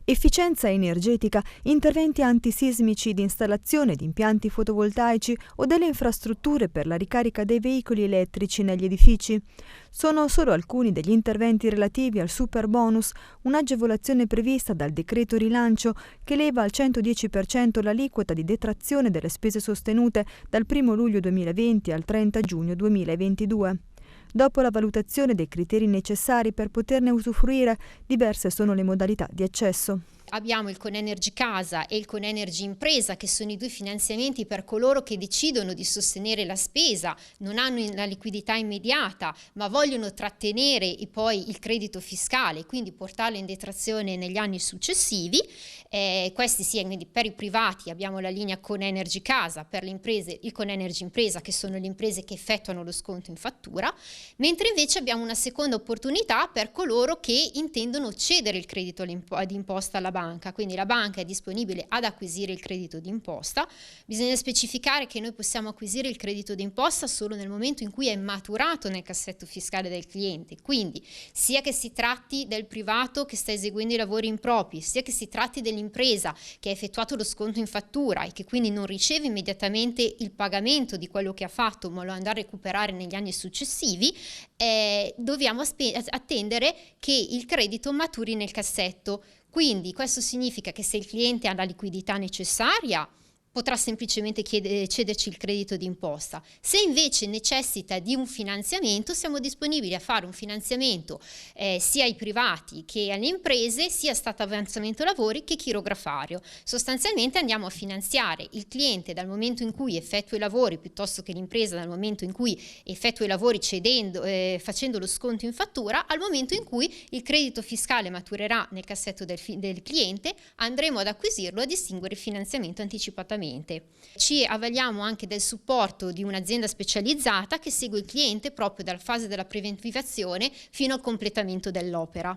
Efficienza energetica, interventi antisismici di installazione di impianti fotovoltaici o delle infrastrutture per la ricarica dei veicoli elettrici negli edifici. Sono solo alcuni degli interventi relativi al superbonus, un'agevolazione prevista dal decreto rilancio che eleva al 110% l'aliquota di detrazione delle spese sostenute dal 1 luglio 2020 al 30 giugno 2022. Dopo la valutazione dei criteri necessari per poterne usufruire, diverse sono le modalità di accesso. Abbiamo il Conenergy Casa e il Conenergy Impresa, che sono i due finanziamenti per coloro che decidono di sostenere la spesa, non hanno la liquidità immediata, ma vogliono trattenere poi il credito fiscale, quindi portarlo in detrazione negli anni successivi. Questi sia quindi per i privati abbiamo la linea Conenergy Casa, per le imprese il Conenergy Impresa, che sono le imprese che effettuano lo sconto in fattura, mentre invece abbiamo una seconda opportunità per coloro che intendono cedere il credito d'imposta alla banca, quindi la banca è disponibile ad acquisire il credito d'imposta. Bisogna specificare che noi possiamo acquisire il credito d'imposta solo nel momento in cui è maturato nel cassetto fiscale del cliente, quindi sia che si tratti del privato che sta eseguendo i lavori impropri, sia che si tratti dell'impresa che ha effettuato lo sconto in fattura e che quindi non riceve immediatamente il pagamento di quello che ha fatto, ma lo andrà a recuperare negli anni successivi, dobbiamo attendere che il credito maturi nel cassetto. Quindi questo significa che se il cliente ha la liquidità necessaria potrà semplicemente cederci il credito d'imposta. Se invece necessita di un finanziamento, siamo disponibili a fare un finanziamento sia ai privati che alle imprese, sia stato avanzamento lavori che chirografario. Sostanzialmente andiamo a finanziare il cliente dal momento in cui effettua i lavori, piuttosto che l'impresa dal momento in cui effettua i lavori facendo lo sconto in fattura, al momento in cui il credito fiscale maturerà nel cassetto del cliente, andremo ad acquisirlo e a distinguere il finanziamento anticipatamente. Ci avvaliamo anche del supporto di un'azienda specializzata che segue il cliente proprio dalla fase della preventivazione fino al completamento dell'opera.